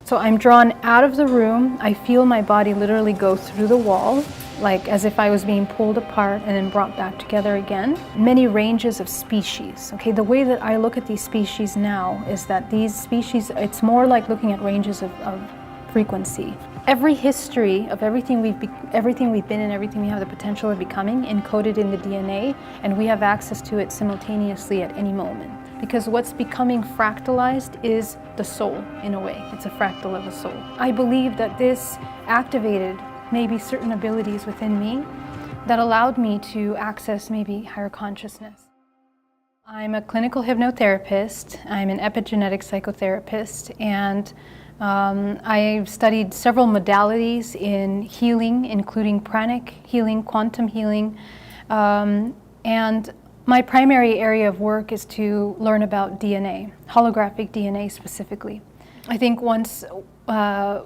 So I'm drawn out of the room. I feel my body literally go through the wall, like as if I was being pulled apart and then brought back together again. Many ranges of species. Okay, the way that I look at these species now is that these species, it's more like looking at ranges of frequency. Every history of everything we've been and everything we have the potential of becoming encoded in the DNA, and we have access to it simultaneously at any moment. Because what's becoming fractalized is the soul, in a way. It's a fractal of a soul. I believe that this activated maybe certain abilities within me that allowed me to access maybe higher consciousness. I'm a clinical hypnotherapist. I'm an epigenetic psychotherapist, and I've studied several modalities in healing, including pranic healing, quantum healing, and my primary area of work is to learn about DNA, holographic DNA specifically. I think once I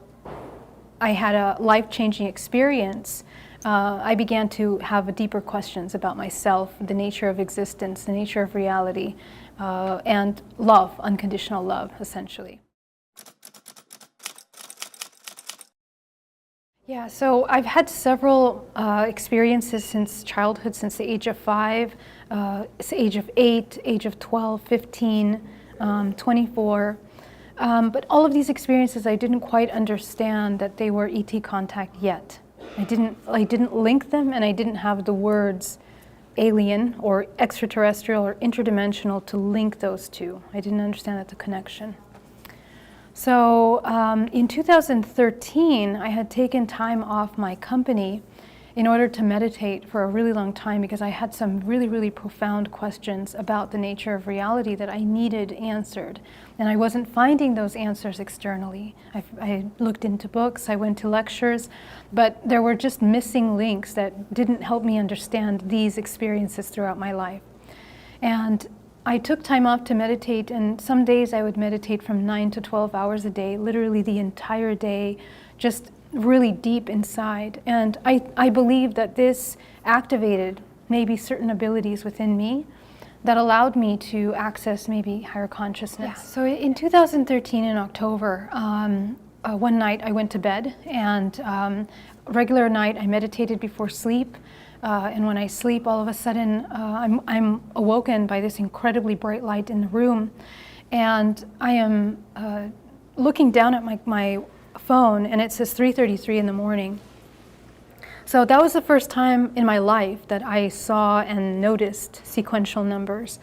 had a life-changing experience, I began to have deeper questions about myself, the nature of existence, the nature of reality, and love, unconditional love, essentially. Yeah, so I've had several experiences since childhood, since the age of 5, age of 8, age of 12, 15, 24. But all of these experiences, I didn't quite understand that they were ET contact yet. I didn't link them, and I didn't have the words alien or extraterrestrial or interdimensional to link those two. I didn't understand the connection. So in 2013, I had taken time off my company in order to meditate for a really long time, because I had some really, really profound questions about the nature of reality that I needed answered. And I wasn't finding those answers externally. I looked into books, I went to lectures, but there were just missing links that didn't help me understand these experiences throughout my life. And I took time off to meditate, and some days I would meditate from 9 to 12 hours a day, literally the entire day, just really deep inside. And I believe that this activated maybe certain abilities within me that allowed me to access maybe higher consciousness. Yeah. So in 2013, in October, one night I went to bed, and regular night I meditated before sleep. And when I sleep, all of a sudden, I'm awoken by this incredibly bright light in the room. And I am looking down at my phone, and it says 3:33 in the morning. So that was the first time in my life that I saw and noticed sequential numbers.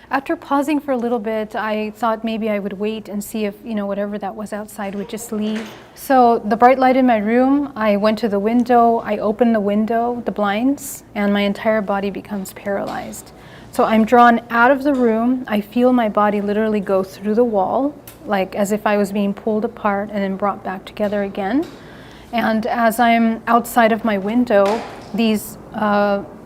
After pausing for a little bit, I thought maybe I would wait and see if, whatever that was outside would just leave. So the bright light in my room, I went to the window, I opened the window, the blinds, and my entire body becomes paralyzed. So I'm drawn out of the room. I feel my body literally go through the wall, like as if I was being pulled apart and then brought back together again. And as I'm outside of my window, these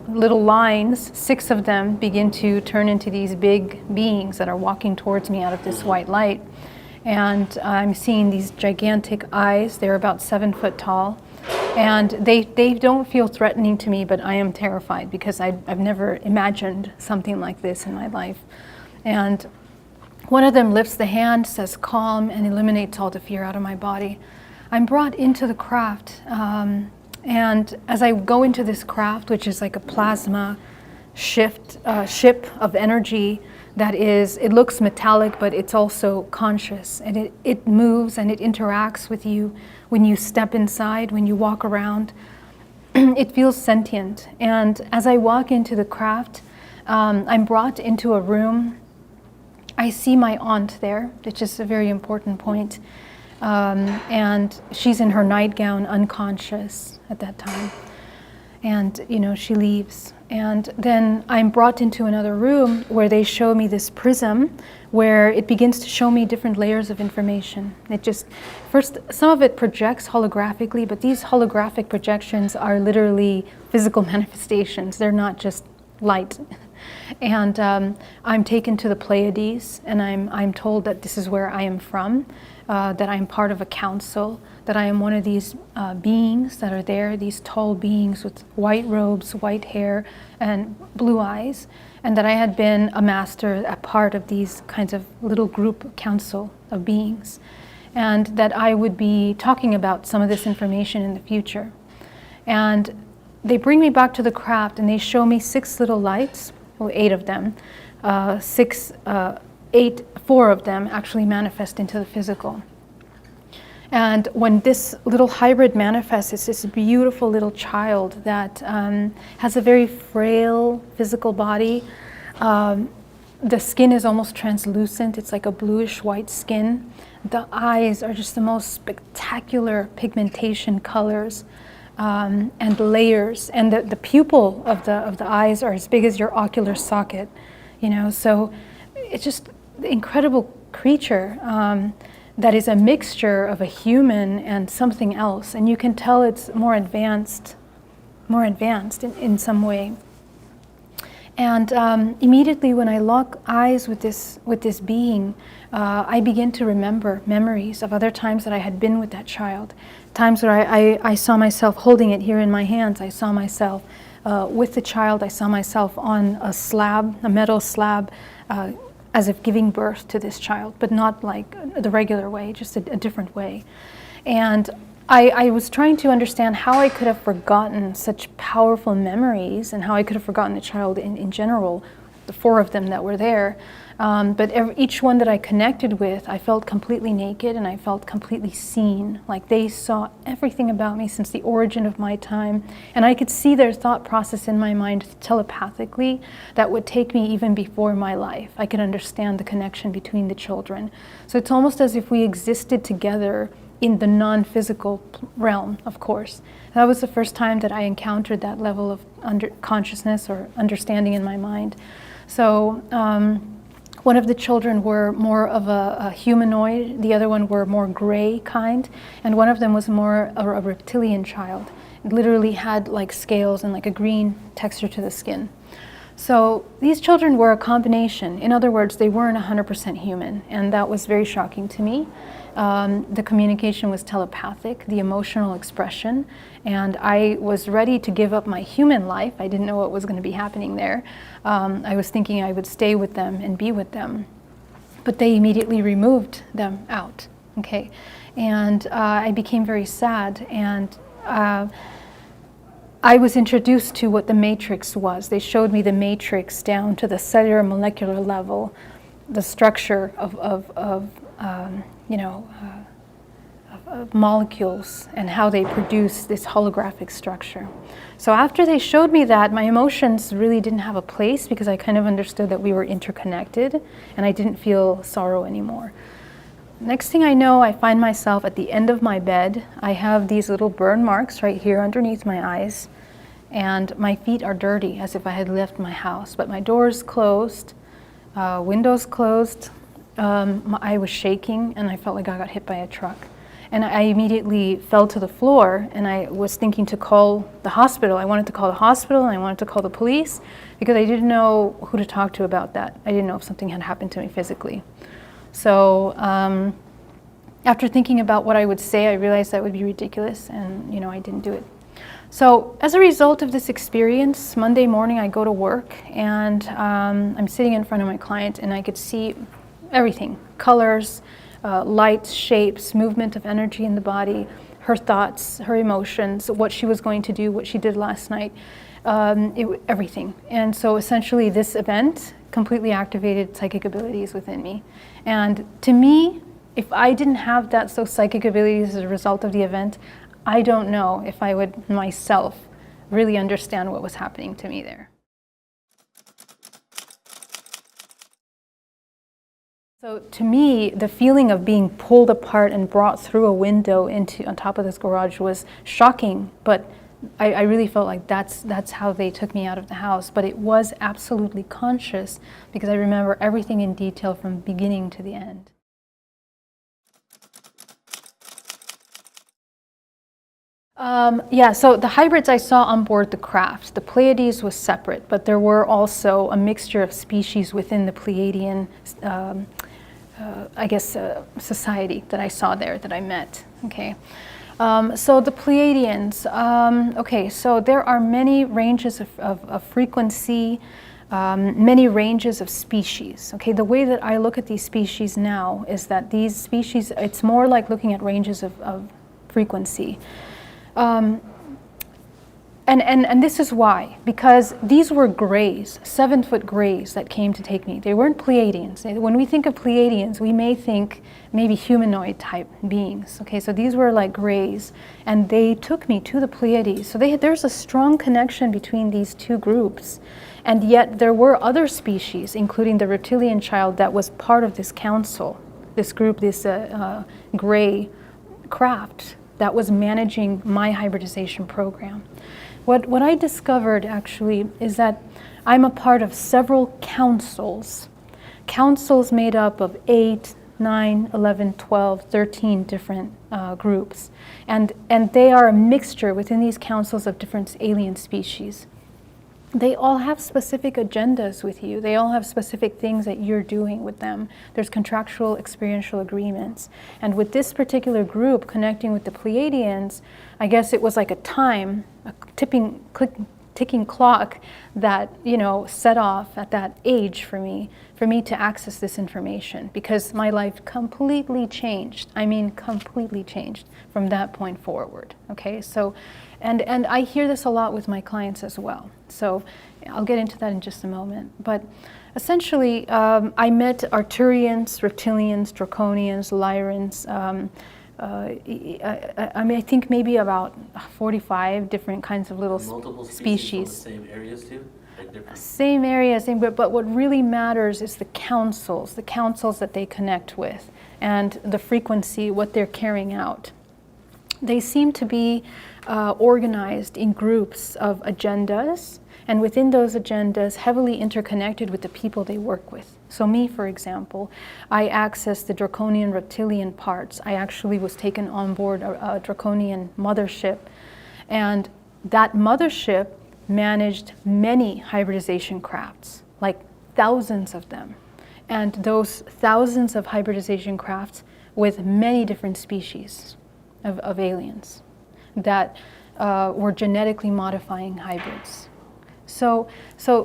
little lines, 6 of them, begin to turn into these big beings that are walking towards me out of this white light. And I'm seeing these gigantic eyes. They're about 7 foot tall. And they don't feel threatening to me, but I am terrified because I've never imagined something like this in my life. And one of them lifts the hand, says calm, and eliminates all the fear out of my body. I'm brought into the craft. And as I go into this craft, which is like a plasma ship of energy that is, it looks metallic, but it's also conscious. And it moves and it interacts with you when you step inside, when you walk around. It feels sentient. And as I walk into the craft, I'm brought into a room. I see my aunt there, which is a very important point. And she's in her nightgown, unconscious at that time. And, she leaves. And then I'm brought into another room where they show me this prism where it begins to show me different layers of information. First, some of it projects holographically, but these holographic projections are literally physical manifestations. They're not just light. And I'm taken to the Pleiades, and I'm told that this is where I am from, that I'm part of a council, that I am one of these beings that are there, these tall beings with white robes, white hair, and blue eyes, and that I had been a master, a part of these kinds of little group council of beings. and that I would be talking about some of this information in the future. And they bring me back to the craft and they show me 6 little lights, or 8 of them. 4 of them actually manifest into the physical. And when this little hybrid manifests, it's this beautiful little child that has a very frail physical body. The skin is almost translucent. It's like a bluish white skin. The eyes are just the most spectacular pigmentation colors and layers. And the pupil of the eyes are as big as your ocular socket, you know. So it's just an incredible creature that is a mixture of a human and something else. And you can tell it's more advanced in some way. And immediately when I lock eyes with this being, I begin to remember memories of other times that I had been with that child. Times where I saw myself holding it here in my hands. I saw myself with the child. I saw myself on a slab, a metal slab, as if giving birth to this child, but not like the regular way, just a different way. And I was trying to understand how I could have forgotten such powerful memories and how I could have forgotten the child in general, the 4 of them that were there. But each one that I connected with, I felt completely naked and I felt completely seen. Like they saw everything about me since the origin of my time. And I could see their thought process in my mind telepathically that would take me even before my life. I could understand the connection between the children. So it's almost as if we existed together in the non-physical realm, of course. That was the first time that I encountered that level of consciousness or understanding in my mind. So one of the children were more of a humanoid, the other one were more gray kind, and one of them was more a reptilian child. It literally had like scales and like a green texture to the skin. So these children were a combination. In other words, they weren't 100% human, and that was very shocking to me. The communication was telepathic, the emotional expression, and I was ready to give up my human life. I didn't know what was going to be happening there. I was thinking I would stay with them and be with them, but they immediately removed them out, okay? And I became very sad, and I was introduced to what the matrix was. They showed me the matrix down to the cellular molecular level, the structure of molecules and how they produce this holographic structure. So after they showed me that, my emotions really didn't have a place because I kind of understood that we were interconnected and I didn't feel sorrow anymore. Next thing I know, I find myself at the end of my bed. I have these little burn marks right here underneath my eyes, and my feet are dirty as if I had left my house, but my door's closed, windows closed. I was shaking and I felt like I got hit by a truck. And I immediately fell to the floor and I was thinking to call the hospital. I wanted to call the hospital and I wanted to call the police because I didn't know who to talk to about that. I didn't know if something had happened to me physically. So after thinking about what I would say, I realized that would be ridiculous and I didn't do it. So as a result of this experience, Monday morning I go to work and I'm sitting in front of my client and I could see everything, colors, lights, shapes, movement of energy in the body, her thoughts, her emotions, what she was going to do, what she did last night, everything. And so essentially this event completely activated psychic abilities within me. And to me, if I didn't have those psychic abilities as a result of the event, I don't know if I would myself really understand what was happening to me there. So to me, the feeling of being pulled apart and brought through a window on top of this garage was shocking, but I really felt like that's how they took me out of the house. But it was absolutely conscious because I remember everything in detail from beginning to the end. So the hybrids I saw on board the craft, the Pleiades was separate, but there were also a mixture of species within the Pleiadian society that I saw there, that I met, okay. So the Pleiadians, so there are many ranges of frequency. many ranges of species. Okay, the way that I look at these species now is that these species, it's more like looking at ranges of frequency. And this is why, because these were grays, 7-foot grays that came to take me. They weren't Pleiadians. When we think of Pleiadians, we may think maybe humanoid type beings. Okay, so these were like grays, and they took me to the Pleiades. So there's a strong connection between these two groups. And yet there were other species, including the reptilian child, that was part of this council, this group, this gray craft that was managing my hybridization program. What I discovered actually is that I'm a part of several councils. Councils made up of 8, 9, 11, 12, 13 different groups. And they are a mixture within these councils of different alien species. They all have specific agendas with you. They all have specific things that you're doing with them. There's contractual experiential agreements. And with this particular group connecting with the Pleiadians, I guess it was like a ticking clock that, set off at that age for me to access this information, because my life completely changed. I mean, completely changed from that point forward. Okay, so, and I hear this a lot with my clients as well. So I'll get into that in just a moment. But essentially, I met Arcturians, Reptilians, Draconians, Lyrans. I think maybe about 45 different kinds of little multiple species. From the same areas too? Like different? Same areas, but what really matters is the councils that they connect with, and the frequency, what they're carrying out. They seem to be organized in groups of agendas, and within those agendas, heavily interconnected with the people they work with. So me, for example, I accessed the draconian reptilian parts. I actually was taken on board a draconian mothership, and that mothership managed many hybridization crafts, like thousands of them. And those thousands of hybridization crafts with many different species of aliens that were genetically modifying hybrids. So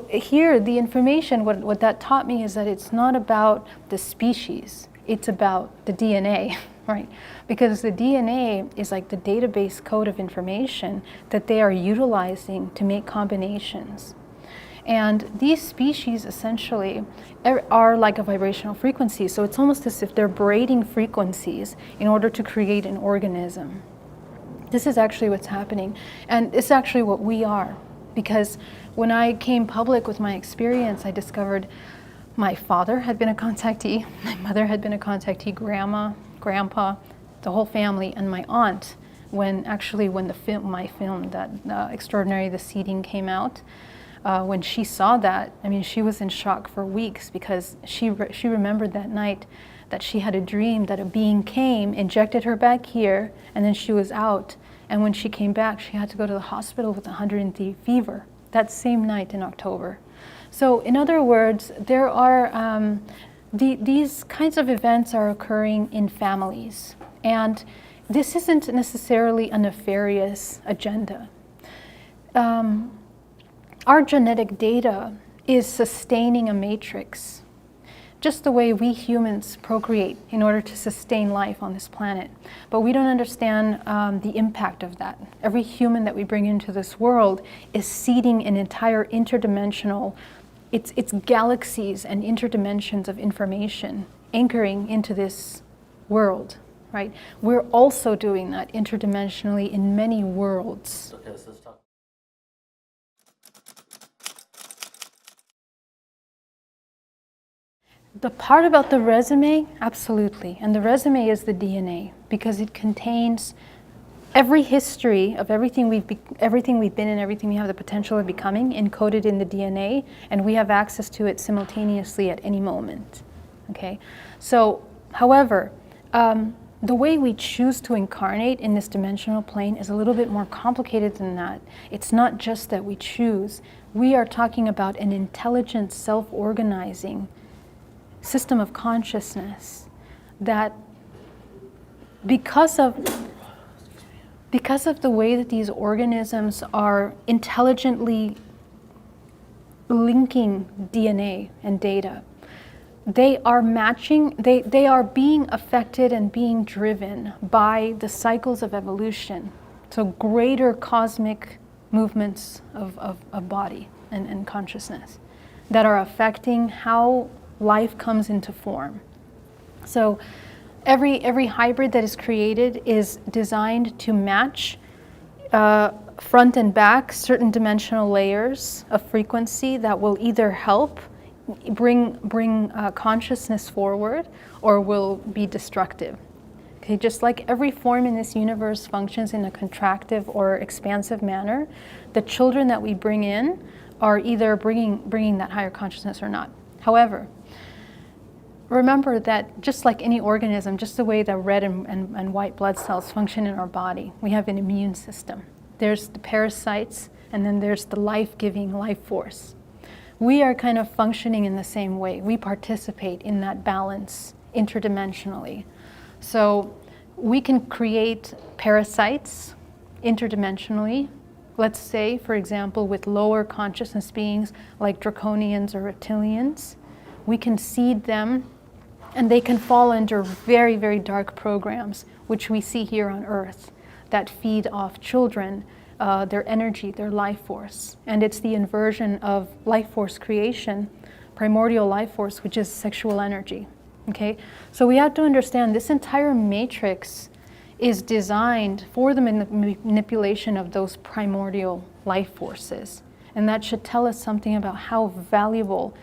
here, the information, what that taught me is that it's not about the species, it's about the DNA, right? Because the DNA is like the database code of information that they are utilizing to make combinations. And these species essentially are like a vibrational frequency, so it's almost as if they're braiding frequencies in order to create an organism. This is actually what's happening, and it's actually what we are. Because when I came public with my experience, I discovered my father had been a contactee, my mother had been a contactee, grandma, grandpa, the whole family, and my aunt, when my film, that Extraordinary, the Seeding came out, when she saw that, I mean, she was in shock for weeks, because she remembered that night that she had a dream that a being came, injected her back here, and then she was out. And when she came back, she had to go to the hospital with 103 fever that same night in October. So in other words, there are, these kinds of events are occurring in families. And this isn't necessarily a nefarious agenda. Our genetic data is sustaining a matrix, just the way we humans procreate in order to sustain life on this planet. But we don't understand the impact of that. Every human that we bring into this world is seeding an entire interdimensional, it's galaxies and interdimensions of information anchoring into this world, right? We're also doing that interdimensionally in many worlds. Okay, so let's talk. The part about the resume, absolutely. And the resume is the DNA, because it contains every history of everything we've been and everything we have the potential of becoming encoded in the DNA, and we have access to it simultaneously at any moment. Okay? So, however, the way we choose to incarnate in this dimensional plane is a little bit more complicated than that. It's not just that we choose. We are talking about an intelligent, self-organizing system of consciousness that, because of the way that these organisms are intelligently linking DNA and data. They are matching, they are being affected and being driven by the cycles of evolution. So greater cosmic movements of body and consciousness that are affecting how life comes into form. So every hybrid that is created is designed to match front and back certain dimensional layers of frequency that will either help bring consciousness forward or will be destructive. Okay, just like every form in this universe functions in a contractive or expansive manner, the children that we bring in are either bringing that higher consciousness or not. However, remember that just like any organism, just the way the red and white blood cells function in our body, we have an immune system. There's the parasites, and then there's the life-giving life force. We are kind of functioning in the same way. We participate in that balance interdimensionally. So we can create parasites interdimensionally. Let's say, for example, with lower consciousness beings like draconians or reptilians, we can seed them and they can fall under very, very dark programs, which we see here on Earth, that feed off children, their energy, their life force. And it's the inversion of life force creation, primordial life force, which is sexual energy. Okay? So we have to understand this entire matrix is designed for the manipulation of those primordial life forces. And that should tell us something about how valuable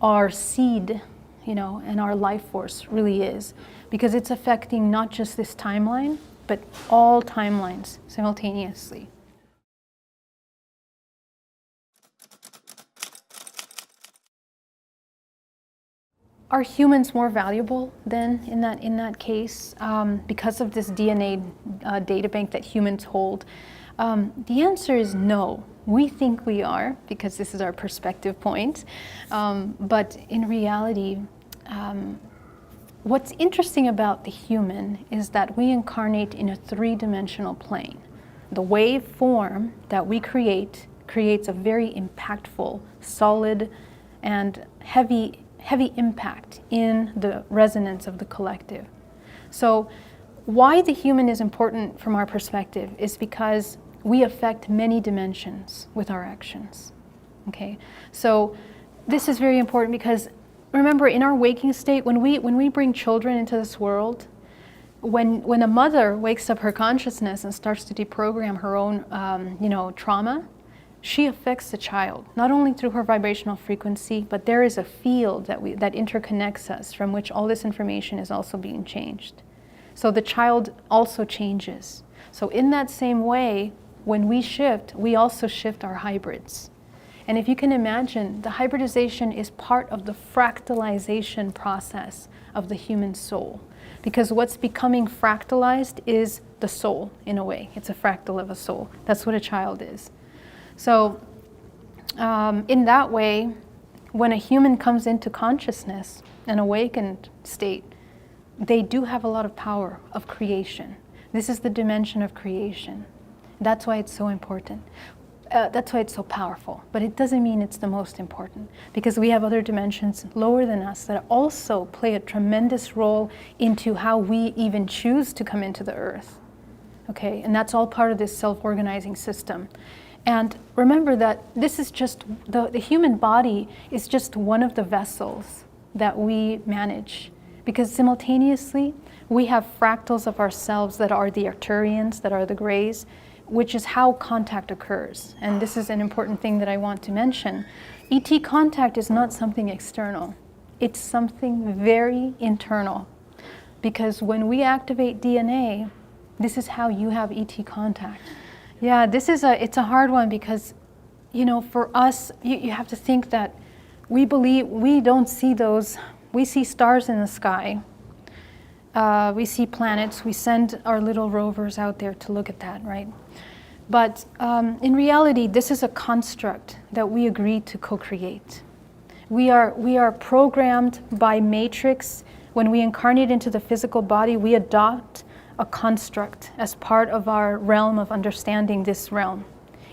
our seed, and our life force really is. Because it's affecting not just this timeline, but all timelines simultaneously. Are humans more valuable then in that case because of this DNA data bank that humans hold? The answer is no. We think we are because this is our perspective point, but in reality, what's interesting about the human is that we incarnate in a three-dimensional plane. The wave form that we creates a very impactful, solid, and heavy impact in the resonance of the collective. So why the human is important from our perspective is because we affect many dimensions with our actions. Okay, so this is very important because remember, in our waking state, when we bring children into this world, when a mother wakes up her consciousness and starts to deprogram her own trauma, she affects the child, not only through her vibrational frequency, but there is a field that interconnects us from which all this information is also being changed. So the child also changes. So in that same way, when we shift, we also shift our hybrids. And if you can imagine, the hybridization is part of the fractalization process of the human soul. Because what's becoming fractalized is the soul, in a way. It's a fractal of a soul. That's what a child is. So in that way, when a human comes into consciousness, an awakened state, they do have a lot of power of creation. This is the dimension of creation. That's why it's so important. That's why it's so powerful. But it doesn't mean it's the most important, because we have other dimensions lower than us that also play a tremendous role into how we even choose to come into the earth. Okay, and that's all part of this self-organizing system. And remember that this is just, the human body is just one of the vessels that we manage. Because simultaneously, we have fractals of ourselves that are the Arcturians, that are the Greys, which is how contact occurs. And this is an important thing that I want to mention. ET contact is not something external. It's something very internal. Because when we activate DNA, this is how you have ET contact. Yeah, it's a hard one because, for us, you have to think that we don't see those. We see stars in the sky. We see planets. We send our little rovers out there to look at that, right? But in reality, this is a construct that we agreed to co-create. We are programmed by matrix. When we incarnate into the physical body, we adopt a construct as part of our realm of understanding this realm.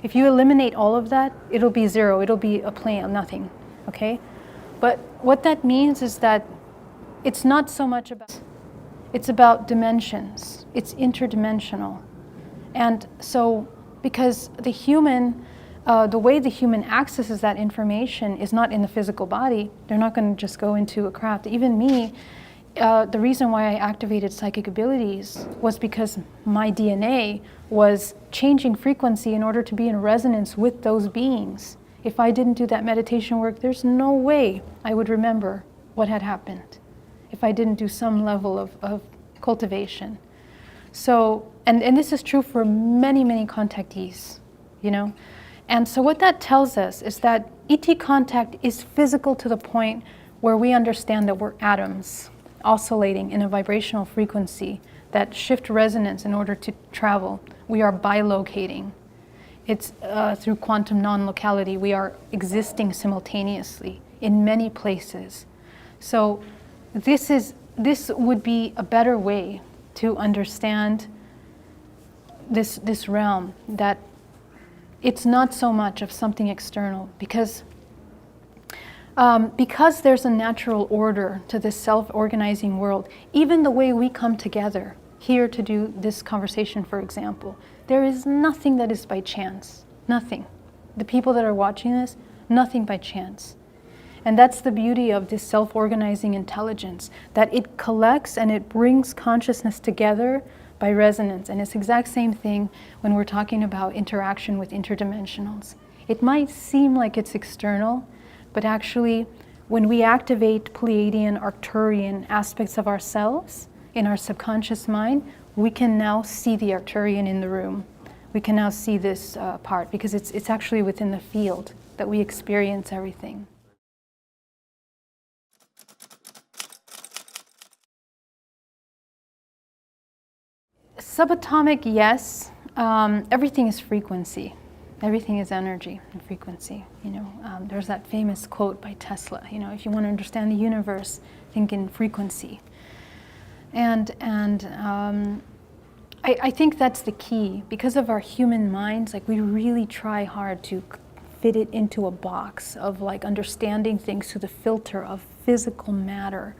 If you eliminate all of that, it'll be zero. It'll be a plain nothing, okay? But what that means is that it's not so much about, it's about dimensions. It's interdimensional. And so, because the human, the way the human accesses that information is not in the physical body. They're not going to just go into a craft. Even me, the reason why I activated psychic abilities was because my DNA was changing frequency in order to be in resonance with those beings. If I didn't do that meditation work, there's no way I would remember what had happened if I didn't do some level of cultivation. So, and this is true for many, many contactees, you know? And so what that tells us is that ET contact is physical to the point where we understand that we're atoms oscillating in a vibrational frequency that shift resonance in order to travel. We are bilocating. It's through quantum non-locality. We are existing simultaneously in many places. So this would be a better way to understand this realm, that it's not so much of something external, because there's a natural order to this self-organizing world. Even the way we come together here to do this conversation, for example, there is nothing that is by chance. Nothing. The people that are watching this, nothing by chance. And that's the beauty of this self-organizing intelligence, that it collects and it brings consciousness together by resonance. And it's the exact same thing when we're talking about interaction with interdimensionals. It might seem like it's external, but actually when we activate Pleiadian, Arcturian aspects of ourselves in our subconscious mind, we can now see the Arcturian in the room. We can now see this part, because it's actually within the field that we experience everything. Subatomic, yes. Everything is frequency. Everything is energy and frequency. You know, there's that famous quote by Tesla. You know, if you want to understand the universe, think in frequency. And I think that's the key. Because of our human minds, like, we really try hard to fit it into a box of like understanding things through the filter of physical matter.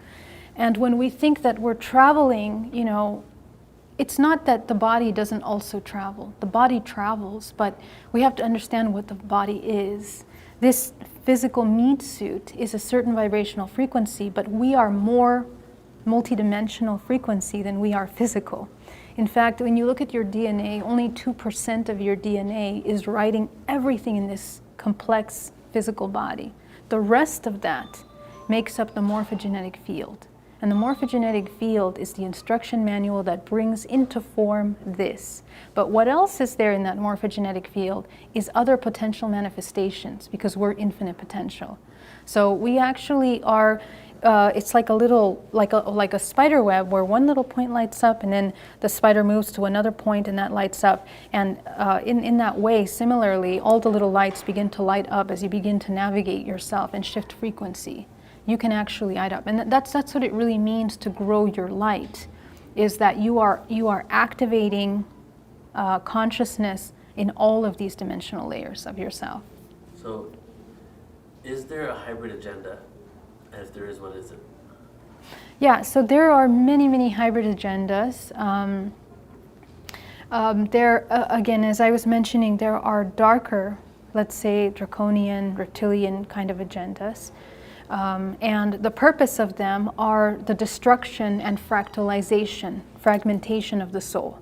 And when we think that we're traveling, you know, it's not that the body doesn't also travel. The body travels, but we have to understand what the body is. This physical meat suit is a certain vibrational frequency, but we are more multidimensional frequency than we are physical. In fact, when you look at your DNA, only 2% of your DNA is writing everything in this complex physical body. The rest of that makes up the morphogenetic field. And the morphogenetic field is the instruction manual that brings into form this. But what else is there in that morphogenetic field is other potential manifestations, because we're infinite potential. So we actually are, it's like a little, like a spider web where one little point lights up and then the spider moves to another point and that lights up. And in that way, similarly, all the little lights begin to light up as you begin to navigate yourself and shift frequency. You can actually light up. And that's what it really means to grow your light, is that you are activating consciousness in all of these dimensional layers of yourself. So, is there a hybrid agenda? And if there is, what is it? Yeah, so there are many, many hybrid agendas. Again, as I was mentioning, there are darker, let's say draconian, reptilian kind of agendas. And the purpose of them are the destruction and fractalization, fragmentation of the soul.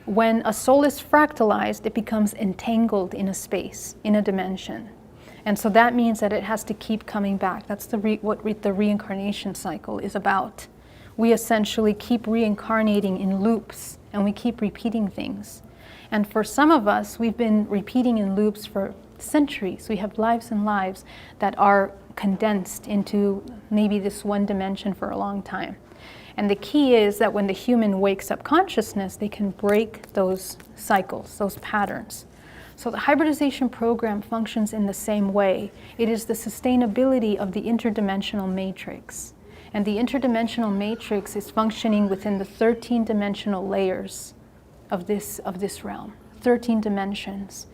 When a soul is fractalized, it becomes entangled in a space, in a dimension. And so that means that it has to keep coming back. That's what the reincarnation cycle is about. We essentially keep reincarnating in loops, and we keep repeating things. And for some of us, we've been repeating in loops for centuries. We have lives and lives that are condensed into maybe this one dimension for a long time. And the key is that when the human wakes up consciousness, they can break those cycles, those patterns. So the hybridization program functions in the same way. It is the sustainability of the interdimensional matrix. And the interdimensional matrix is functioning within the 13 dimensional layers of this realm, 13 dimensions.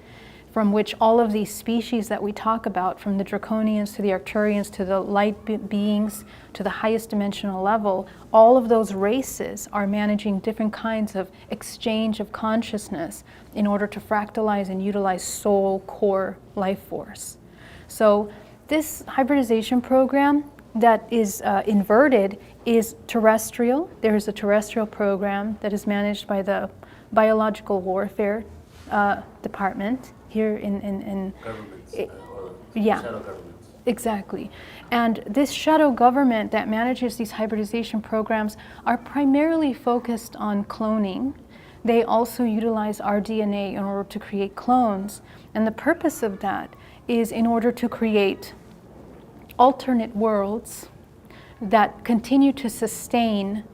from which all of these species that we talk about, from the draconians to the Arcturians to the light beings to the highest dimensional level, all of those races are managing different kinds of exchange of consciousness in order to fractalize and utilize soul core life force. So this hybridization program that is inverted is terrestrial. There is a terrestrial program that is managed by the Biological Warfare Department here in Governments, or yeah. shadow governments. Exactly. And this shadow government that manages these hybridization programs are primarily focused on cloning. They also utilize our DNA in order to create clones. And the purpose of that is in order to create alternate worlds that continue to sustain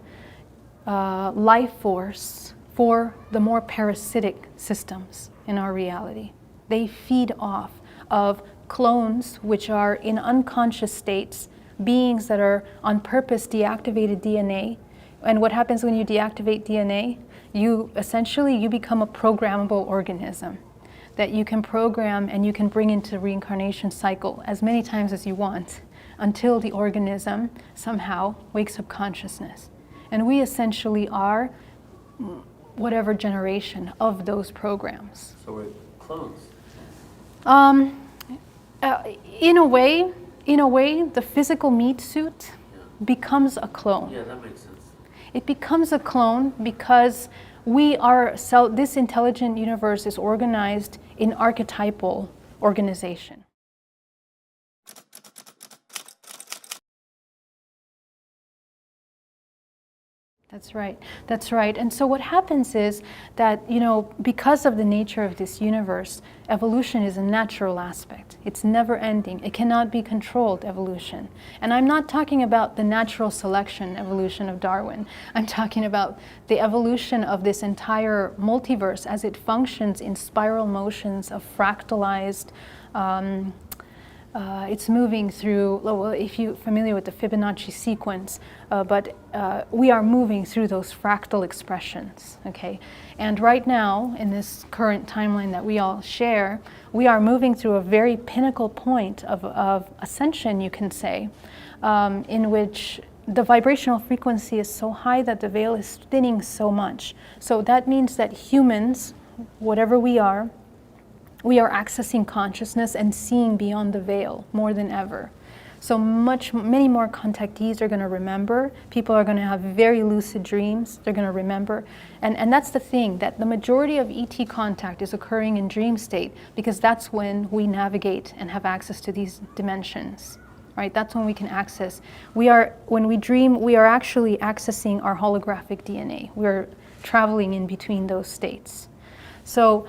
life force for the more parasitic systems in our reality. They feed off of clones, which are in unconscious states, beings that are on purpose deactivated DNA. And what happens when you deactivate DNA? You become a programmable organism that you can program and you can bring into reincarnation cycle as many times as you want until the organism somehow wakes up consciousness. And we essentially are whatever generation of those programs. So we're clones. In a way, the physical meat suit becomes a clone. Yeah, that makes sense. It becomes a clone because this intelligent universe is organized in archetypal organization. That's right. That's right. And so what happens is that, because of the nature of this universe, evolution is a natural aspect. It's never ending. It cannot be controlled, evolution. And I'm not talking about the natural selection evolution of Darwin. I'm talking about the evolution of this entire multiverse as it functions in spiral motions of fractalized it's moving through, well, if you're familiar with the Fibonacci sequence, but we are moving through those fractal expressions, okay? And right now, in this current timeline that we all share, we are moving through a very pinnacle point of ascension, you can say, in which the vibrational frequency is so high that the veil is thinning so much. So that means that humans, whatever we are accessing consciousness and seeing beyond the veil more than ever. So many more contactees are going to remember. People are going to have very lucid dreams. They're going to remember. And that's the thing, that the majority of ET contact is occurring in dream state because that's when we navigate and have access to these dimensions, right? That's when we can access. When we dream, we are actually accessing our holographic DNA. We're traveling in between those states. So,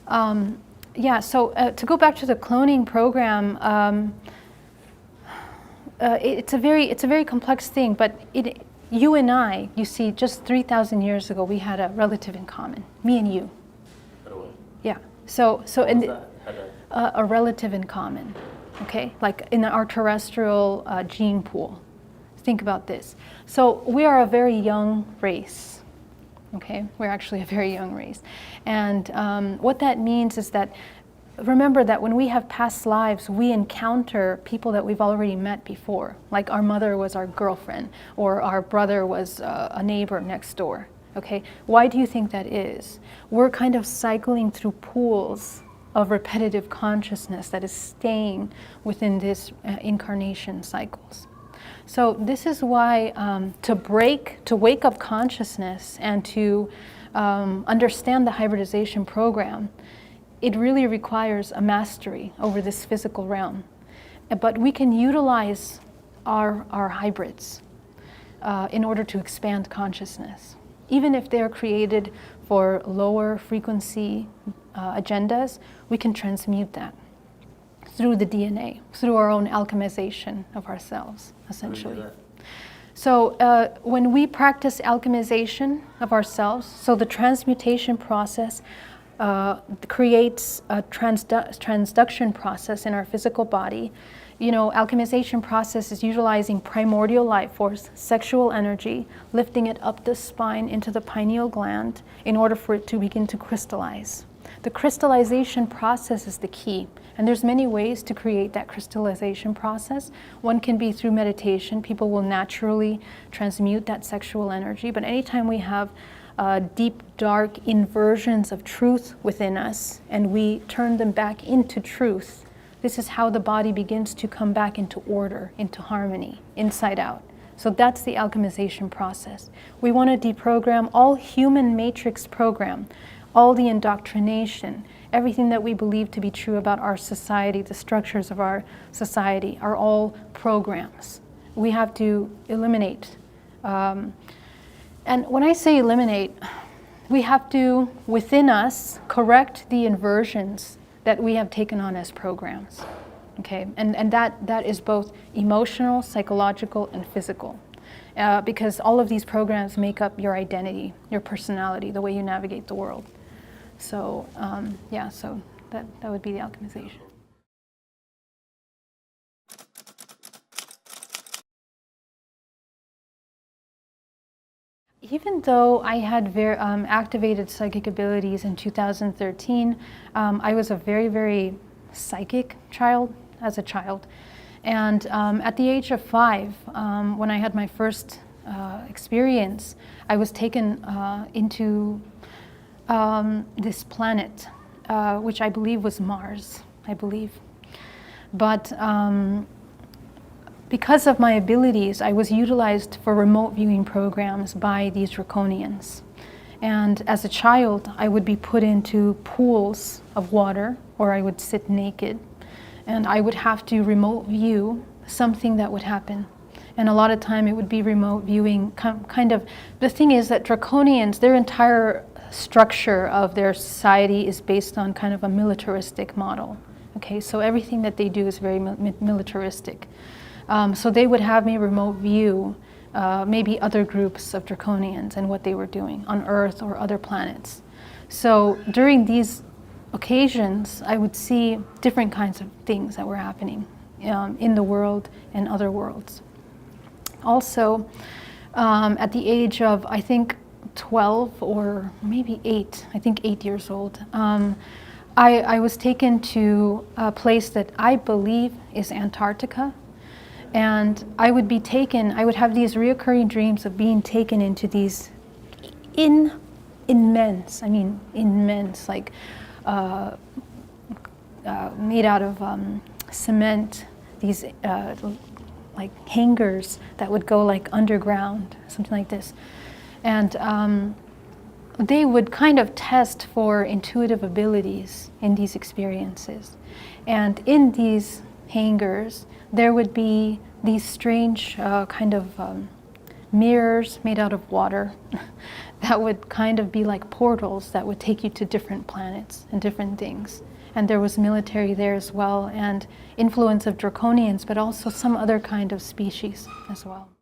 to go back to the cloning program, it's a very complex thing, but you and I, you see, just 3,000 years ago, we had a relative in common, me and you. Yeah, a relative in common, okay? Like in our terrestrial gene pool. Think about this. So we are a very young race. Okay, we're actually a very young race. And what that means is that, remember that when we have past lives, we encounter people that we've already met before. Like our mother was our girlfriend, or our brother was a neighbor next door. Okay, why do you think that is? We're kind of cycling through pools of repetitive consciousness that is staying within this incarnation cycles. So this is why to wake up consciousness and to understand the hybridization program, it really requires a mastery over this physical realm. But we can utilize our hybrids in order to expand consciousness. Even if they're created for lower frequency agendas, we can transmute that through the DNA, through our own alchemization of ourselves, essentially. So when we practice alchemization of ourselves, so the transmutation process creates a transduction process in our physical body. Alchemization process is utilizing primordial life force, sexual energy, lifting it up the spine into the pineal gland in order for it to begin to crystallize. The crystallization process is the key. And there's many ways to create that crystallization process. One can be through meditation. People will naturally transmute that sexual energy. But anytime we have deep, dark inversions of truth within us, and we turn them back into truth, this is how the body begins to come back into order, into harmony, inside out. So that's the alchemization process. We want to deprogram all human matrix program, all the indoctrination, everything that we believe to be true about our society, the structures of our society are all programs. We have to eliminate. And when I say eliminate, we have to, within us, correct the inversions that we have taken on as programs. Okay, and that is both emotional, psychological, and physical. Because all of these programs make up your identity, your personality, the way you navigate the world. So, yeah, so that would be the alchemization. Even though I had very activated psychic abilities in 2013, I was a very, very psychic child, as a child. And at the age of 5, when I had my first experience, I was taken into this planet, which I believe was Mars, I believe. But because of my abilities, I was utilized for remote viewing programs by these draconians. And as a child, I would be put into pools of water, or I would sit naked, and I would have to remote view something that would happen. And a lot of time it would be remote viewing, kind of, the thing is that draconians, their entire structure of their society is based on kind of a militaristic model. Okay, so everything that they do is very militaristic. So they would have me remote view maybe other groups of draconians and what they were doing on Earth or other planets. So during these occasions, I would see different kinds of things that were happening in the world and other worlds. Also, at the age of, I think, 12 or maybe 8, I think 8 years old, I was taken to a place that I believe is Antarctica. And I would be taken, I would have these reoccurring dreams of being taken into these immense, like made out of cement, these like hangars that would go like underground, something like this. And they would kind of test for intuitive abilities in these experiences. And in these hangars, there would be these strange kind of mirrors made out of water that would kind of be like portals that would take you to different planets and different things. And there was military there as well, and influence of draconians, but also some other kind of species as well.